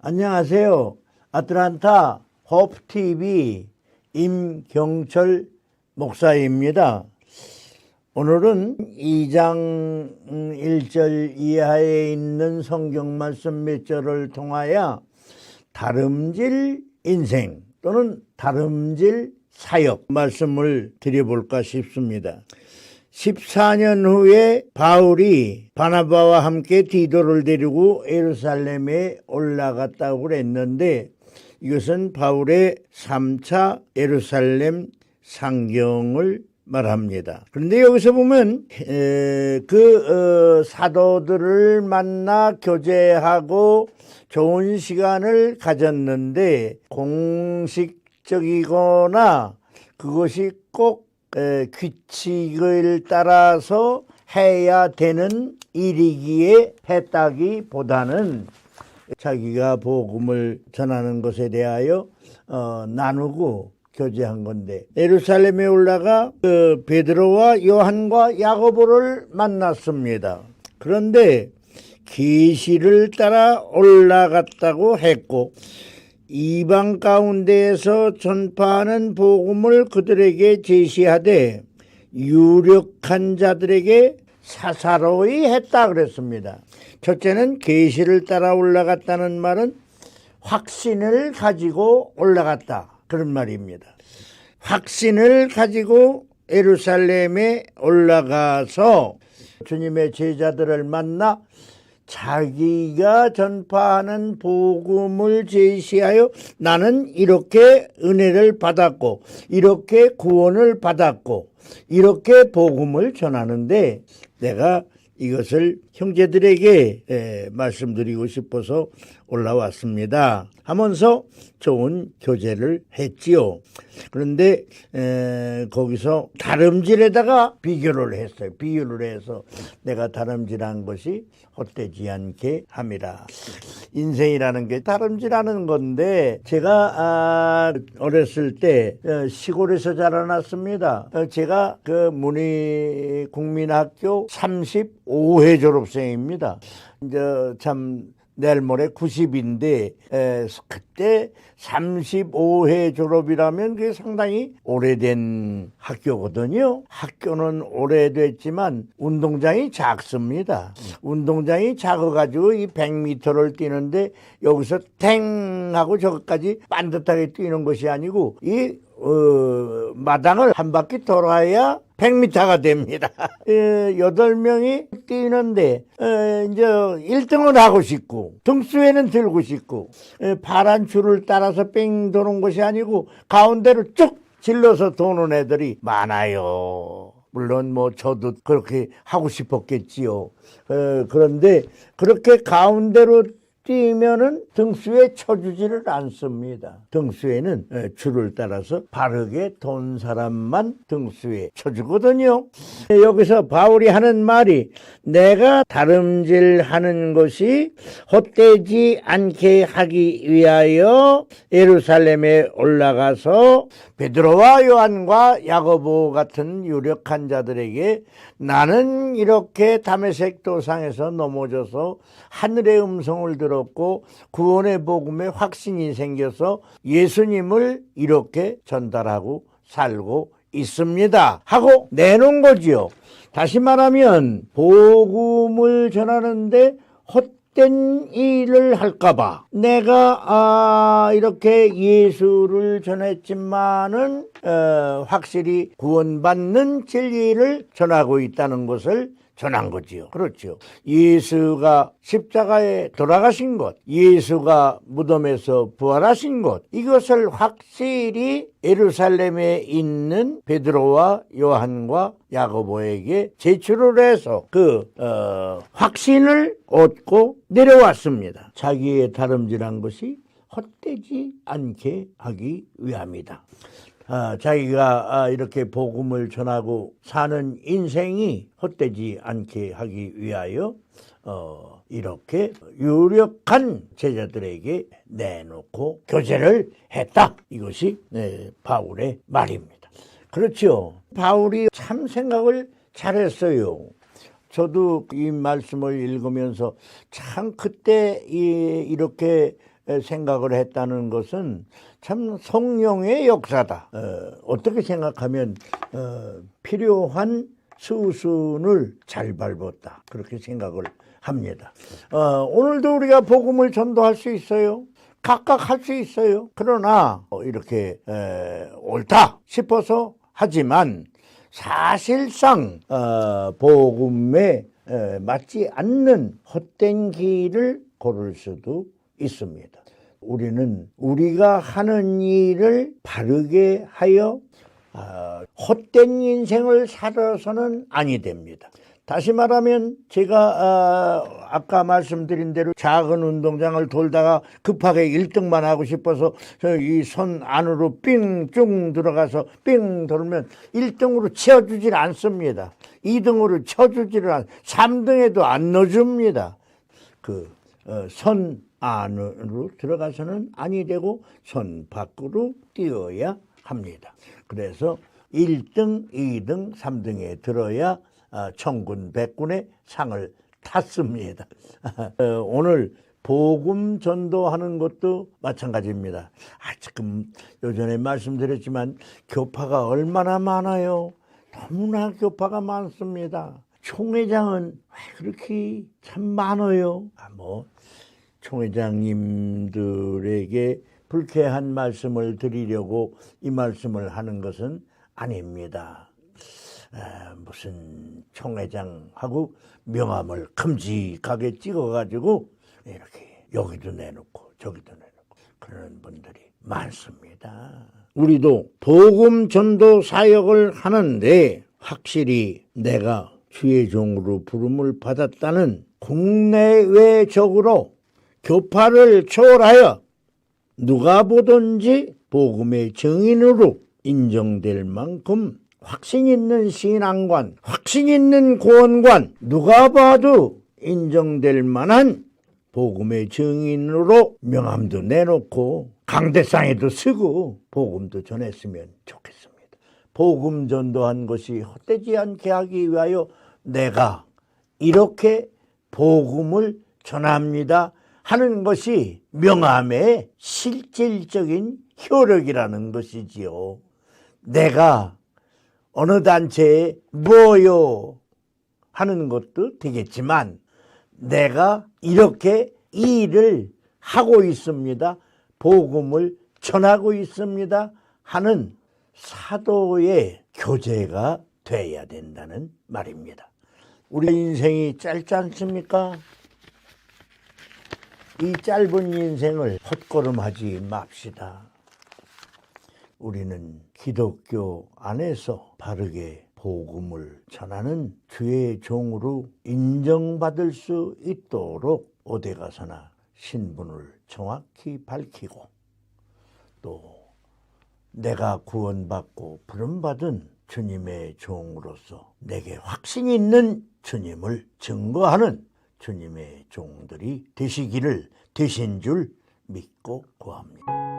안녕하세요. 아틀란타 호프TV 임경철 목사입니다. 오늘은 2장 1절 이하에 있는 성경 말씀 몇 절을 통하여 다름질 인생 또는 다름질 사역 말씀을 드려볼까 싶습니다. 14년 후에 바울이 바나바와 함께 디도를 데리고 예루살렘에 올라갔다고 그랬는데 이것은 바울의 3차 예루살렘 상경을 말합니다. 그런데 여기서 보면 사도들을 만나 교제하고 좋은 시간을 가졌는데 공식적이거나 그것이 꼭 규칙을 따라서 해야 되는 일이기에 했다기보다는 자기가 복음을 전하는 것에 대하여 나누고 교제한 건데, 예루살렘에 올라가 베드로와 요한과 야고보를 만났습니다. 그런데 계시를 따라 올라갔다고 했고 이방 가운데에서 전파하는 복음을 그들에게 제시하되 유력한 자들에게 사사로이 했다 그랬습니다. 첫째는 계시를 따라 올라갔다는 말은 확신을 가지고 올라갔다 그런 말입니다. 확신을 가지고 예루살렘에 올라가서 주님의 제자들을 만나 자기가 전파하는 복음을 제시하여 나는 이렇게 은혜를 받았고 이렇게 구원을 받았고 이렇게 복음을 전하는데 내가 이것을 형제들에게 말씀드리고 싶어서 올라왔습니다 하면서 좋은 교제를 했지요. 그런데 거기서 다름질에다가 비교를 했어요. 비유를 해서 내가 다름질한 것이 헛되지 않게 함이라. 인생이라는 게 다름질하는 건데 제가 어렸을 때 시골에서 자라났습니다. 제가 그 문희국민학교 35회 졸업생입니다. 이제 참 내일 모레 90인데 그때 35회 졸업이라면 그게 상당히 오래된 학교거든요. 학교는 오래됐지만 운동장이 작습니다. 운동장이 작아가지고 이 100m를 뛰는데 여기서 탱 하고 저기까지 반듯하게 뛰는 것이 아니고 이 마당을 한 바퀴 돌아야 100m가 됩니다. 8명이 뛰는데 이제 1등을 하고 싶고 등수에는 들고 싶고 파란 줄을 따라서 뺑 도는 것이 아니고 가운데로 쭉 질러서 도는 애들이 많아요. 물론 뭐 저도 그렇게 하고 싶었겠지요. 그런데 그렇게 가운데로 뛰면은 등수에 쳐주지를 않습니다. 등수에는 줄을 따라서 바르게 돈 사람만 등수에 쳐주거든요. 여기서 바울이 하는 말이 내가 다름질하는 것이 헛되지 않게 하기 위하여 예루살렘에 올라가서 베드로와 요한과 야고보 같은 유력한 자들에게 나는 이렇게 다메섹 도상에서 넘어져서 하늘의 음성을 들었고 구원의 복음에 확신이 생겨서 예수님을 이렇게 전달하고 살고 있습니다 하고 내놓은 거지요. 다시 말하면 복음을 전하는데 헛된 일을 할까봐 내가 이렇게 예수를 전했지만은 확실히 구원받는 진리를 전하고 있다는 것을 전한 거지요. 그렇죠. 예수가 십자가에 돌아가신 것, 예수가 무덤에서 부활하신 것, 이것을 확실히 예루살렘에 있는 베드로와 요한과 야고보에게 제출을 해서 확신을 얻고 내려왔습니다. 자기의 다름질한 것이 헛되지 않게 하기 위함이다. 자기가 이렇게 복음을 전하고 사는 인생이 헛되지 않게 하기 위하여 이렇게 유력한 제자들에게 내놓고 교제를 했다. 이것이 바울의 말입니다. 그렇죠. 바울이 참 생각을 잘했어요. 저도 이 말씀을 읽으면서 참 그때 이렇게 생각을 했다는 것은 참 성령의 역사다. 어떻게 생각하면 필요한 수순을 잘 밟았다. 그렇게 생각을 합니다. 오늘도 우리가 복음을 전도할 수 있어요. 각각 할 수 있어요. 그러나 이렇게 옳다 싶어서 하지만 사실상 복음에 맞지 않는 헛된 길을 고를 수도 있습니다. 우리는 우리가 하는 일을 바르게 하여 헛된 인생을 살아서는 아니 됩니다. 다시 말하면 제가 아까 말씀드린 대로 작은 운동장을 돌다가 급하게 1등만 하고 싶어서 이 선 안으로 삥쭉 들어가서 삥 돌면 1등으로 채워주질 않습니다. 2등으로 쳐주지를 않, 3등에도 안 넣어줍니다. 선 안으로 들어가서는 아니 되고 선 밖으로 뛰어야 합니다. 그래서 1등, 2등, 3등에 들어야 천군 백군의 상을 탔습니다. 오늘 복음 전도하는 것도 마찬가지입니다. 지금 요전에 말씀드렸지만 교파가 얼마나 많아요. 너무나 교파가 많습니다. 총회장은 왜 그렇게 참 많아요. 총회장님들에게 불쾌한 말씀을 드리려고 이 말씀을 하는 것은 아닙니다. 무슨 총회장하고 명함을 큼직하게 찍어가지고 이렇게 여기도 내놓고 저기도 내놓고 그러는 분들이 많습니다. 우리도 복음 전도 사역을 하는데 확실히 내가 주의 종으로 부름을 받았다는 국내외적으로 교파를 초월하여 누가 보든지 복음의 증인으로 인정될 만큼 확신 있는 신앙관, 확신 있는 구원관, 누가 봐도 인정될 만한 복음의 증인으로 명함도 내놓고 강대상에도 쓰고 복음도 전했으면 좋겠습니다. 복음 전도한 것이 헛되지 않게 하기 위하여 내가 이렇게 복음을 전합니다 하는 것이 명함의 실질적인 효력이라는 것이지요. 내가 어느 단체에 뭐요 하는 것도 되겠지만 내가 이렇게 이 일을 하고 있습니다. 복음을 전하고 있습니다 하는 사도의 교제가 돼야 된다는 말입니다. 우리 인생이 짧지 않습니까? 이 짧은 인생을 헛걸음하지 맙시다. 우리는 기독교 안에서 바르게 복음을 전하는 주의 종으로 인정받을 수 있도록 어디 가서나 신분을 정확히 밝히고 또 내가 구원받고 부름받은 주님의 종으로서 내게 확신 있는 주님을 증거하는 주님의 종들이 되시기를 되신 줄 믿고 구합니다.